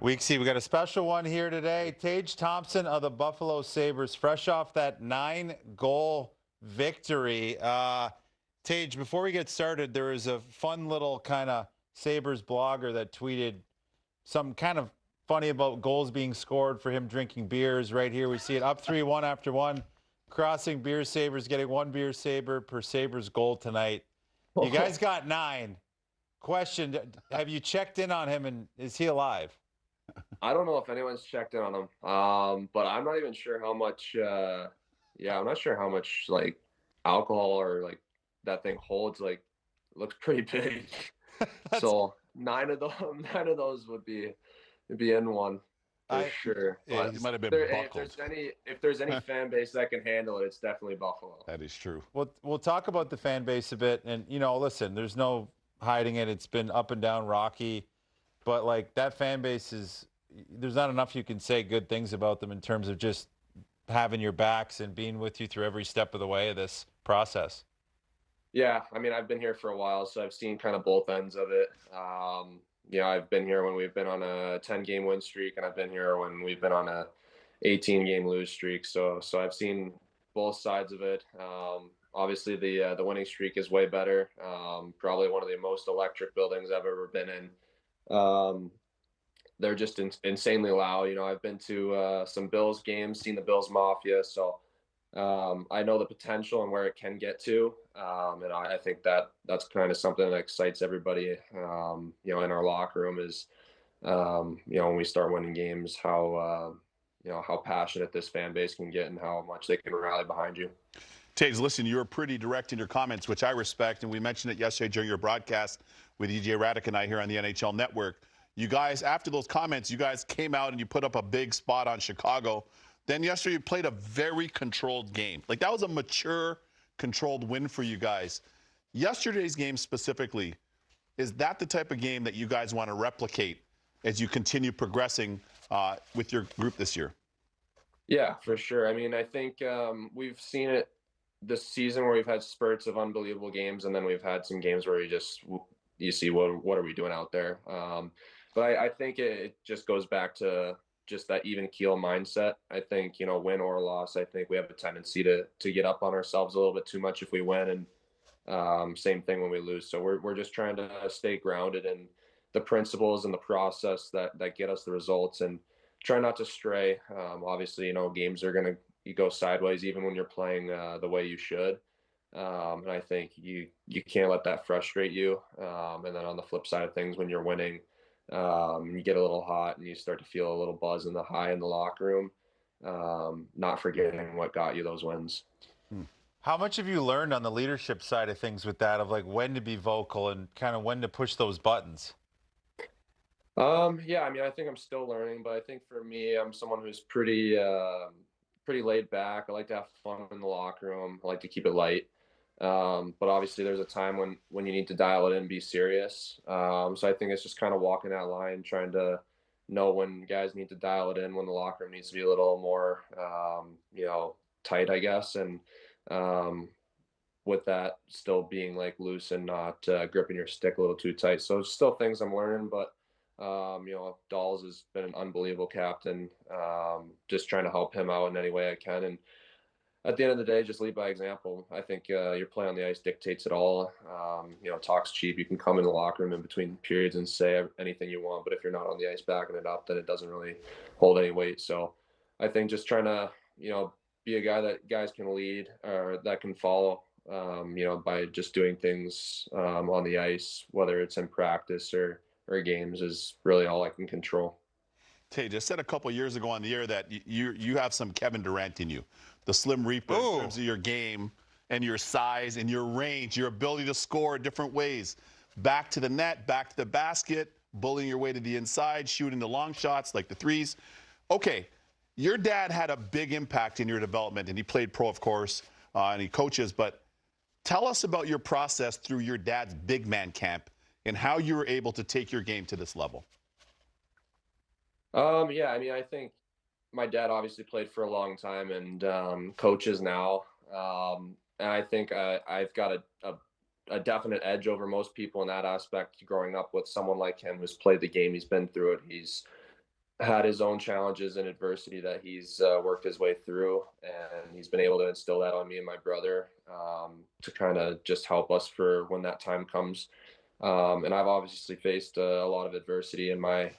Weeksy, we got a special one here today. Tage Thompson of the Buffalo Sabres, fresh off that 9-goal victory. Tage, before we get started, there is a fun little kind of Sabres blogger that tweeted some kind of funny about goals being scored for him drinking beers. Right here, we see it up 3-1 after one. Crossing beer Sabres, getting one beer Sabre per Sabres goal tonight. You guys got 9. Question, have you checked in on him, and is he alive? I don't know if anyone's checked in on him, but I'm not even sure how much. I'm not sure how much like alcohol or like that thing holds. Like, looks pretty big. So nine of those would be in one for sure. Yeah, But he might have been if buckled. there's any fan base that can handle it, it's definitely Buffalo. That is true. We'll talk about the fan base a bit, and listen, there's no hiding it. It's been up and down, rocky, but like that fan base is. There's not enough you can say good things about them in terms of just having your backs and being with you through every step of the way of this process. Yeah, I mean, I've been here for a while, so I've seen kind of both ends of it. I've been here when we've been on a 10-game win streak, and I've been here when we've been on a 18-game lose streak. So I've seen both sides of it. Obviously, the winning streak is way better. Probably one of the most electric buildings I've ever been in. They're just insanely loud. I've been to some Bills games, seen the Bills Mafia, so I know the potential and where it can get to, and I think that's kind of something that excites everybody. In our locker room is, when we start winning games, how passionate this fan base can get and how much they can rally behind you. Tage, listen, you were pretty direct in your comments, which I respect, and we mentioned it yesterday during your broadcast with EJ Radic and I here on the NHL Network. You guys, after those comments, you guys came out and you put up a big spot on Chicago. Then yesterday you played a very controlled game. Like, that was a mature, controlled win for you guys. Yesterday's game specifically, is that the type of game that you guys want to replicate as you continue progressing with your group this year? Yeah, for sure. I mean, I think we've seen it this season where we've had spurts of unbelievable games, and then we've had some games where you see what are we doing out there. But I think it just goes back to just that even keel mindset. I think, win or loss, I think we have a tendency to get up on ourselves a little bit too much if we win, and same thing when we lose. So we're just trying to stay grounded in the principles and the process that get us the results, and try not to stray. Obviously, games are going to go sideways even when you're playing the way you should. And I think you can't let that frustrate you. And then on the flip side of things, when you're winning, you get a little hot and you start to feel a little buzz in the high in the locker room, not forgetting what got you those wins. How much have you learned on the leadership side of things with that, of like when to be vocal and kind of when to push those buttons? Yeah, I mean, I think I'm still learning, but I think for me, I'm someone who's pretty laid back. I like to have fun in the locker room. I like to keep it light. But obviously there's a time when you need to dial it in and be serious. So I think it's just kind of walking that line, trying to know when guys need to dial it in, when the locker room needs to be a little more, tight, I guess. And with that still being like loose and not gripping your stick a little too tight. So it's still things I'm learning, but Dolls has been an unbelievable captain. Just trying to help him out in any way I can. And at the end of the day, just lead by example. I think your play on the ice dictates it all. Talk's cheap. You can come in the locker room in between periods and say anything you want, but if you're not on the ice backing it up, then it doesn't really hold any weight. So I think just trying to, be a guy that guys can lead or that can follow, by just doing things on the ice, whether it's in practice or games, is really all I can control. Tage, I said a couple years ago on the air that you have some Kevin Durant in you. The Slim Reaper in terms of your game and your size and your range, your ability to score different ways. Back to the net, back to the basket, bullying your way to the inside, shooting the long shots like the threes. Okay, your dad had a big impact in your development, and he played pro, of course, and he coaches. But tell us about your process through your dad's big man camp and how you were able to take your game to this level. Yeah, I mean, I think my dad obviously played for a long time and coaches now. And I think I've got a definite edge over most people in that aspect, growing up with someone like him who's played the game. He's been through it. He's had his own challenges and adversity that he's worked his way through, and he's been able to instill that on me and my brother, to kind of just help us for when that time comes. And I've obviously faced a lot of adversity in my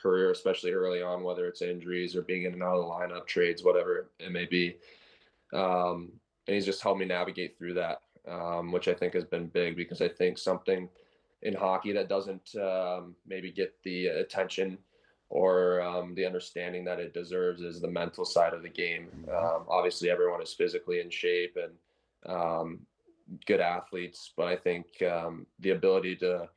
career, especially early on, whether it's injuries or being in and out of the lineup, trades, whatever it may be. And he's just helped me navigate through that, which I think has been big, because I think something in hockey that doesn't maybe get the attention or the understanding that it deserves is the mental side of the game. Obviously, everyone is physically in shape and good athletes, but I think the ability to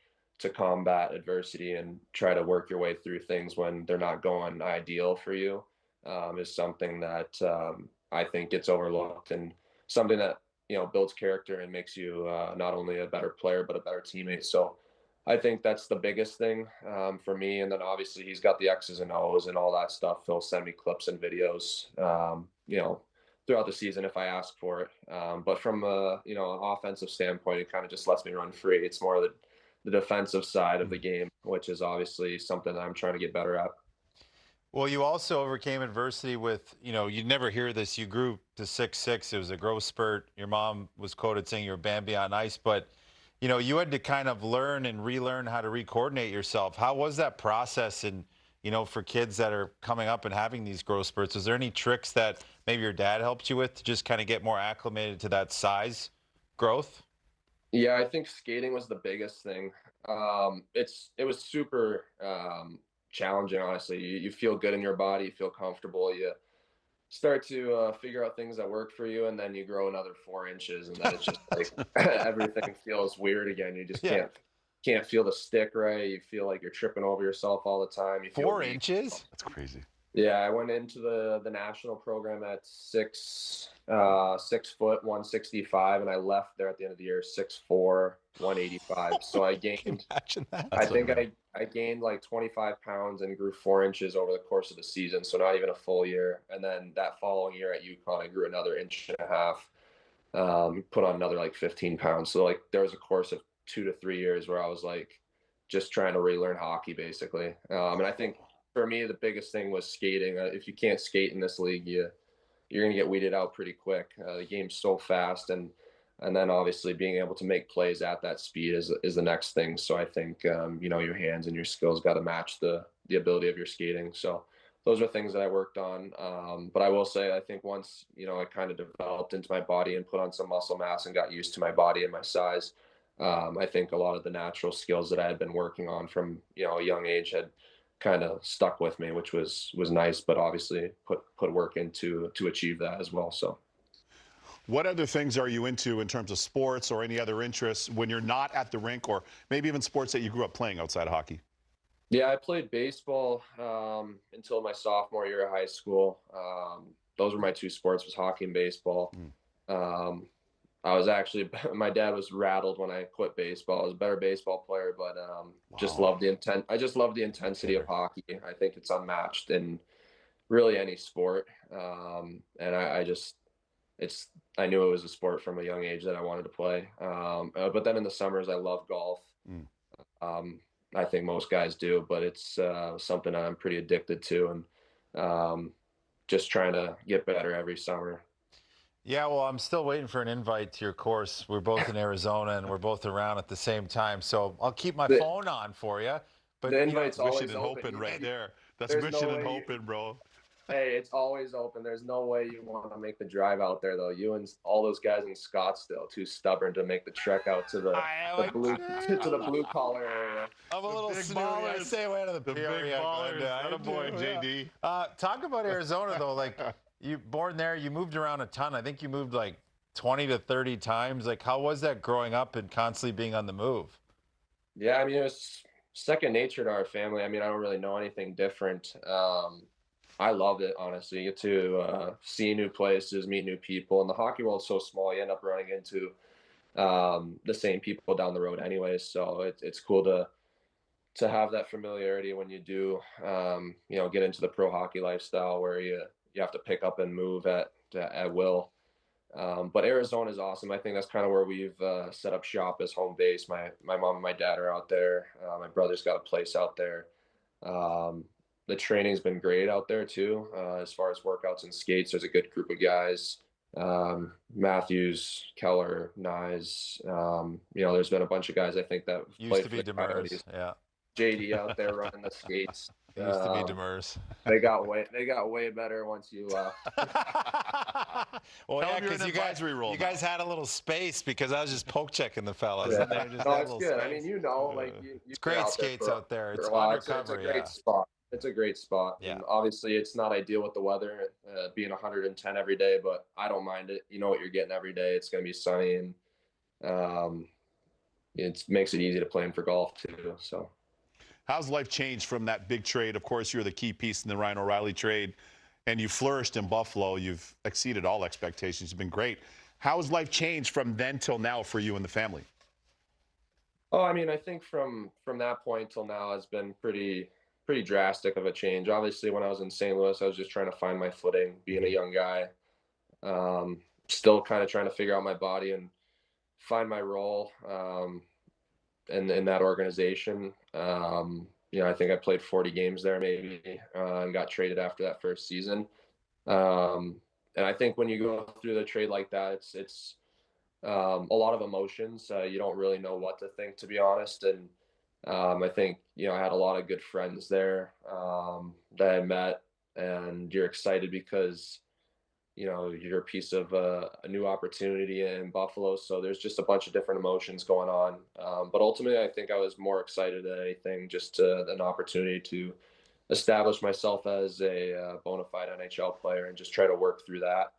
combat adversity and try to work your way through things when they're not going ideal for you is something that I think gets overlooked, and something that builds character and makes you not only a better player but a better teammate. So I think that's the biggest thing for me. And then obviously he's got the X's and O's and all that stuff. He'll send me clips and videos, throughout the season if I ask for it. But from an offensive standpoint, it kind of just lets me run free. It's more the defensive side of the game, which is obviously something that I'm trying to get better at. Well, you also overcame adversity with, you'd never hear this. You grew to 6'6". It was a growth spurt. Your mom was quoted saying you were Bambi on ice, but, you had to kind of learn and relearn how to re-coordinate yourself. How was that process? And, for kids that are coming up and having these growth spurts, is there any tricks that maybe your dad helped you with to just kind of get more acclimated to that size growth? Yeah, I think skating was the biggest thing. It was super challenging, honestly. You feel good in your body, you feel comfortable, you start to figure out things that work for you, and then you grow another 4 inches, and then it's just like everything feels weird again. You just can't feel the stick right. You feel like you're tripping over yourself all the time. You feel 4 inches? That's crazy. Yeah, I went into the national program at 6 foot 165, and I left there at the end of the year 6'4", 185. So I gained. Imagine that. I think I gained like 25 pounds and grew 4 inches over the course of the season. So not even a full year. And then that following year at UConn, I grew another inch and a half. Put on another like 15 pounds. So like there was a course of 2 to 3 years where I was like just trying to relearn hockey basically. And I think for me the biggest thing was skating. If you can't skate in this league, you're gonna get weeded out pretty quick. The game's so fast, and then obviously being able to make plays at that speed is the next thing. So I think your hands and your skills got to match the ability of your skating. So those are things that I worked on. But I will say, I think once I kind of developed into my body and put on some muscle mass and got used to my body and my size, I think a lot of the natural skills that I had been working on from a young age had kind of stuck with me, which was nice. But obviously put work into to achieve that as well. So. What other things are you into in terms of sports or any other interests when you're not at the rink, or maybe even sports that you grew up playing outside of hockey? Yeah, I played baseball until my sophomore year of high school. Those were my two sports, was hockey and baseball. I was actually, my dad was rattled when I quit baseball. I was a better baseball player, but just loved the intent. I just love the intensity of hockey. I think it's unmatched in really any sport. And I knew it was a sport from a young age that I wanted to play. But then in the summers, I love golf. I think most guys do, but it's something I'm pretty addicted to, and just trying to get better every summer. Yeah, well, I'm still waiting for an invite to your course. We're both in Arizona, and we're both around at the same time. So I'll keep my phone on for you. But the invite's always mission and open. hoping right there. That's mission and hoping, bro. Hey, it's always open. There's no way you want to make the drive out there, though. You and all those guys in Scottsdale too stubborn to make the trek out to the blue collar area. I'm a little smaller. I stay away out of the big area. ballers. Attaboy, JD. Talk about Arizona, though. Like, you born there, you moved around a ton. I think you moved like 20 to 30 times. Like, how was that growing up and constantly being on the move? Yeah, I mean, it was second nature to our family. I mean, I don't really know anything different. I loved it, honestly. You get to see new places, meet new people. And the hockey world's so small, you end up running into the same people down the road anyways. So it's cool to have that familiarity when you do, get into the pro hockey lifestyle where you have to pick up and move at will. But Arizona is awesome. I think that's kind of where we've set up shop as home base. My mom and my dad are out there. My brother's got a place out there. the training's been great out there too. As far as workouts and skates, there's a good group of guys. Matthews, Keller, Nyes. There's been a bunch of guys I think that Used played to for be the Demers, Coyotes. yeah. JD out there running the skates. Used to be Demers. They got way better once you left. Well, Tell yeah, them you're because in advisory role you now. guys had a little space because I was just poke checking the fellas. Yeah. And they just No, had a it's little good. space. I mean, like you It's been great out there skates for- out there. for It's a while. undercover, It's a great yeah. spot. It's a great spot. Yeah. And obviously, it's not ideal with the weather being 110 every day, but I don't mind it. You know what you're getting every day. It's going to be sunny, and it makes it easy to plan for golf too. So, How's life changed from that big trade? Of course, you're the key piece in the Ryan O'Reilly trade, and you flourished in Buffalo. You've exceeded all expectations. You've been great. How has life changed from then till now for you and the family? oh, I mean, I think from that point till now has been pretty drastic of a change. Obviously, when I was in St. Louis, I was just trying to find my footing, being a young guy, still kind of trying to figure out my body and find my role in that organization. I think I played 40 games there maybe and got traded after that first season. And I think when you go through the trade like that, it's a lot of emotions. You don't really know what to think, to be honest. And I think, I had a lot of good friends there that I met, and you're excited because, you're a piece of a new opportunity in Buffalo. So there's just a bunch of different emotions going on. But ultimately, I think I was more excited than anything, just an opportunity to establish myself as a bona fide NHL player and just try to work through that.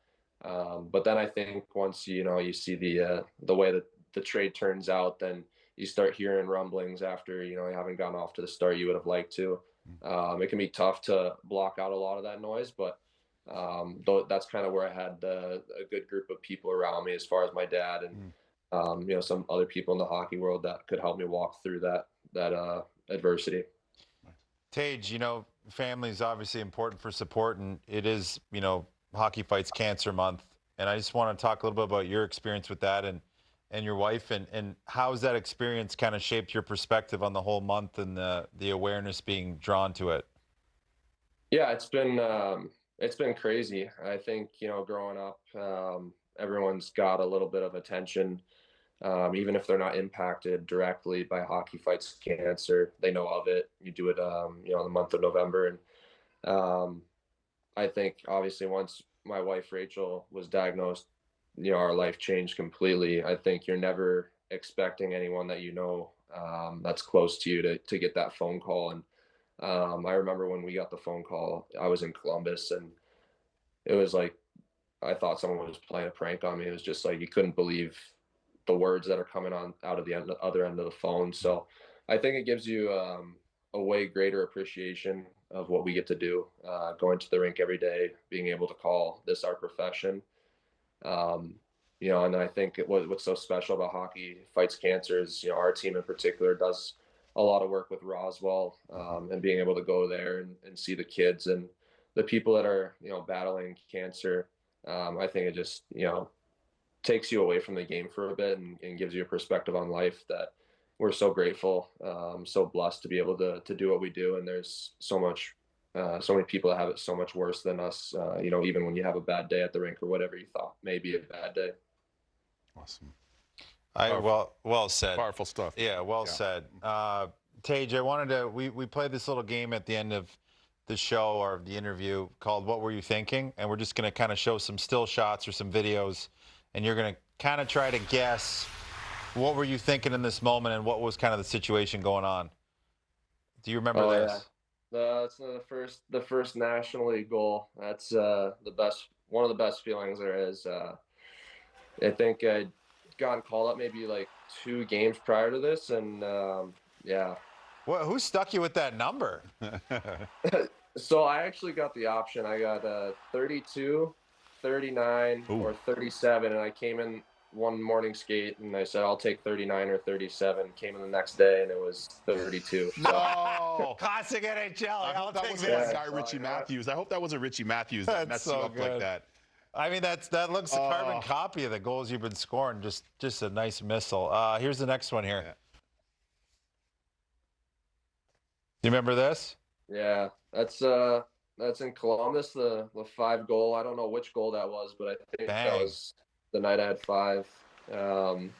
But then I think once, you see the way that the trade turns out, then you start hearing rumblings after, you haven't gotten off to the start you would have liked to. It can be tough to block out a lot of that noise, but that's kind of where I had a good group of people around me, as far as my dad and some other people in the hockey world that could help me walk through that adversity. Tage, family is obviously important for support, and it is, Hockey Fights Cancer Month. And I just want to talk a little bit about your experience with that and your wife, and how has that experience kind of shaped your perspective on the whole month and the awareness being drawn to it? Yeah, it's been crazy. I think, growing up, everyone's got a little bit of attention. Even if they're not impacted directly by Hockey Fights Cancer, they know of it. You do it, in the month of November. And I think obviously once my wife, Rachel, was diagnosed, our life changed completely. I think you're never expecting anyone that that's close to you to get that phone call. And I remember when we got the phone call, I was in Columbus, and it was like I thought someone was playing a prank on me. It was just like you couldn't believe the words that are coming out of the other end of the phone. So I think it gives you a way greater appreciation of what we get to do, going to the rink every day, being able to call this our profession. And I think what's so special about Hockey Fights Cancer is, our team in particular does a lot of work with Roswell, and being able to go there and see the kids and the people that are, battling cancer. I think it just, takes you away from the game for a bit and gives you a perspective on life that we're so grateful, so blessed to be able to do what we do. And there's so many people that have it so much worse than us, even when you have a bad day at the rink or whatever you thought may be a bad day. Awesome. Well said. Powerful stuff. Yeah, well said. Tage, I wanted to, we played this little game at the end of the show or the interview called What Were You Thinking? And we're just going to kind of show some still shots or some videos, and you're going to kind of try to guess what were you thinking in this moment and what was kind of the situation going on. Do you remember this? Yeah. That's the first National League goal. That's one of the best feelings there is. I think I'd gotten called up maybe like 2 games prior to this, and yeah. Well, who stuck you with that number? So I actually got the option. I got 32, 39, or 37, and I came in one morning skate, and I said, I'll take 39 or 37. Came in the next day, and it was 32. So. No! Classic NHL. I hope that wasn't this. that guy, Richie Matthews. I hope that wasn't Richie Matthews that messed you up like that. I mean, that looks a carbon copy of the goals you've been scoring. Just a nice missile. Here's the next one here. Yeah. Do you remember this? Yeah. That's in Columbus, the 5 goal. I don't know which goal that was, but I think that was the night I had 5.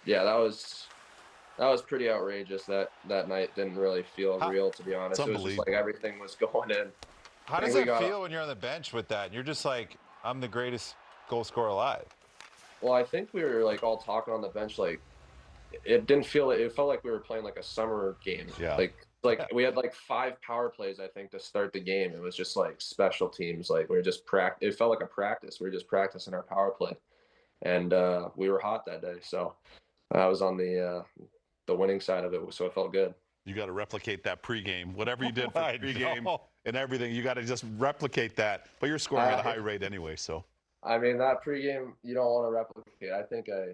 Yeah, that was pretty outrageous. That night didn't really feel real, to be honest. It was just like everything was going in. How does it feel when you're on the bench with that? You're just like, I'm the greatest goal scorer alive. Well, I think we were like all talking on the bench, like it didn't feel, it felt like we were playing like a summer game. Yeah. Like we had like 5 power plays, I think, to start the game. It was just like special teams. Like we were just it felt like a practice. We were just practicing our power play, and we were hot that day. So I was on the winning side of it, so it felt good. You got to replicate that pregame. Whatever you did for pregame and everything, you got to just replicate that. But you're scoring at a high rate anyway, so. I mean, that pregame, you don't want to replicate. I think I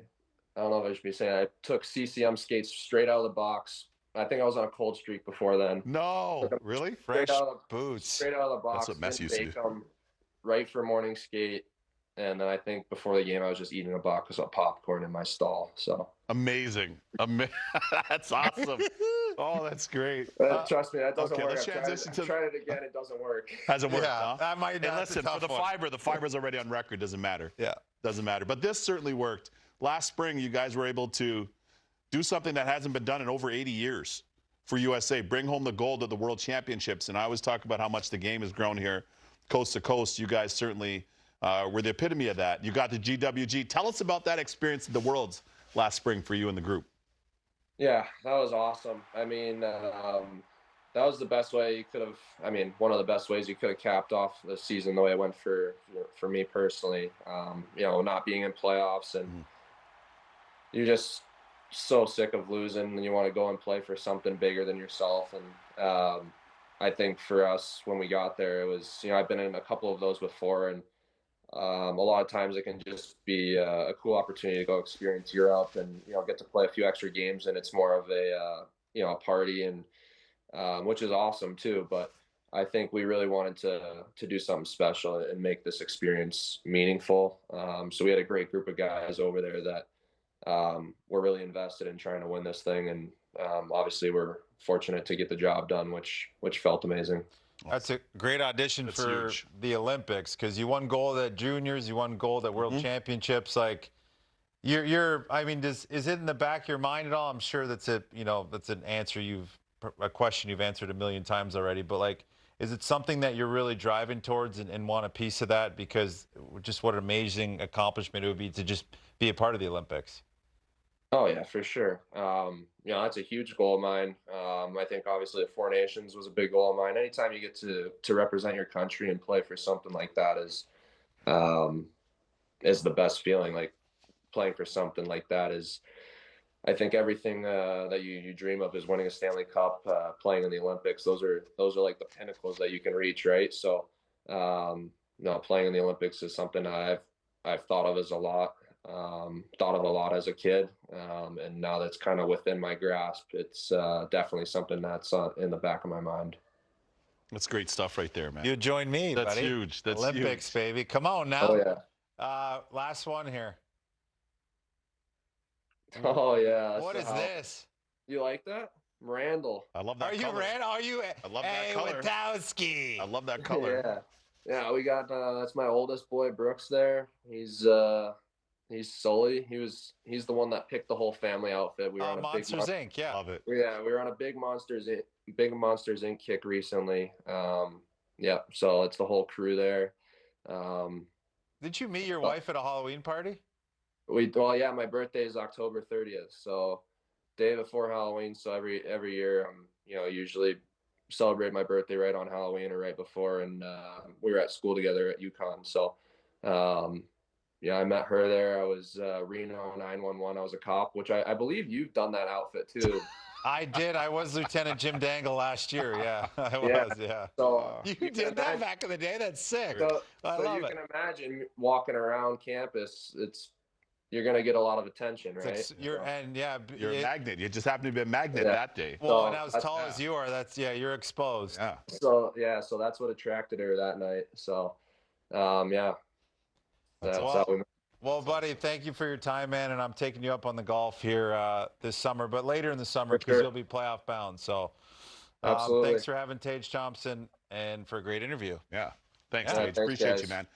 don't know if I should be saying, I took CCM skates straight out of the box. I think I was on a cold streak before then. No, really? Fresh boots. Straight out of the box. That's what Messi used to do. Right for morning skate. And then I think before the game, I was just eating a box of popcorn in my stall. So amazing. That's awesome. Oh, that's great. Trust me, that doesn't work. Let's transition to try it again. It doesn't work. Hasn't worked, huh? That might not. And listen, for the fiber's already on record. Doesn't matter. Yeah. Doesn't matter. But this certainly worked. Last spring, you guys were able to do something that hasn't been done in over 80 years for USA. Bring home the gold at the World Championships. And I always talk about how much the game has grown here, coast to coast. You guys certainly were the epitome of that. You got the GWG. Tell us about that experience at the Worlds last spring for you and the group. Yeah, that was awesome. I mean, that was the best way you could have, I mean, one of the best ways you could have capped off the season the way it went for me personally. You know, not being in playoffs, and you're just so sick of losing, and you want to go and play for something bigger than yourself. And I think for us, when we got there, it was, you know, I've been in a couple of those before, and a lot of times it can just be a cool opportunity to go experience Europe and, you know, get to play a few extra games, and it's more of a, you know, a party, and which is awesome too. But I think we really wanted to do something special and make this experience meaningful. So we had a great group of guys over there that were really invested in trying to win this thing. And obviously we're fortunate to get the job done, which felt amazing. That's a great audition for the Olympics, because you won gold at juniors, you won gold at World Championships. Like, I mean, is it in the back of your mind at all? I'm sure that's that's an answer a question you've answered a million times already. But like, is it something that you're really driving towards and want a piece of that? Because just what an amazing accomplishment it would be to just be a part of the Olympics. Oh yeah, for sure. You know, that's a huge goal of mine. I think obviously the Four Nations was a big goal of mine. Anytime you get to represent your country and play for something like that is the best feeling. Like, playing for something like that is, I think everything that you dream of is winning a Stanley Cup, playing in the Olympics. Those are like the pinnacles that you can reach, right? So, playing in the Olympics is something I've thought of as a lot. Thought of a lot as a kid, and now that's kind of within my grasp. It's definitely something that's in the back of my mind. That's great stuff right there, man. You join me, That's buddy. huge. That's Olympics, huge. baby. Come on now. Oh yeah. Last one here. Oh yeah. What is this? You like that? Randall. I love that color. Are you Randall? Are you? I love that color. Witowski. I love that color. Yeah. We got that's my oldest boy, Brooks. There. He's Sully. He's the one that picked the whole family outfit. We were on a Monsters Inc. Yeah. Love it. Yeah, we were on a big Monsters Inc. kick recently. Yeah, so it's the whole crew there. Did you meet your wife at a Halloween party? Well, yeah, my birthday is October 30th, so day before Halloween. So every year, usually celebrate my birthday right on Halloween or right before, and we were at school together at UConn. So. Yeah, I met her there. I was Reno 911. I was a cop, which I believe you've done that outfit too. I did. I was Lieutenant Jim Dangle last year. Yeah, I was. Yeah. So you did that back in the day. That's sick. So I love you it. can imagine walking around campus. You're gonna get a lot of attention, right? You're a magnet. You just happen to be a magnet that day. Well, and as tall as you are, you're exposed. Yeah. So that's what attracted her that night. So, yeah. Well, buddy, thank you for your time, man, and I'm taking you up on the golf here this summer, but later in the summer because you'll be playoff bound. So, absolutely. Thanks for having Tage Thompson and for a great interview. Yeah. Thanks, Yeah. Tage. Thanks, Appreciate guys. you, man.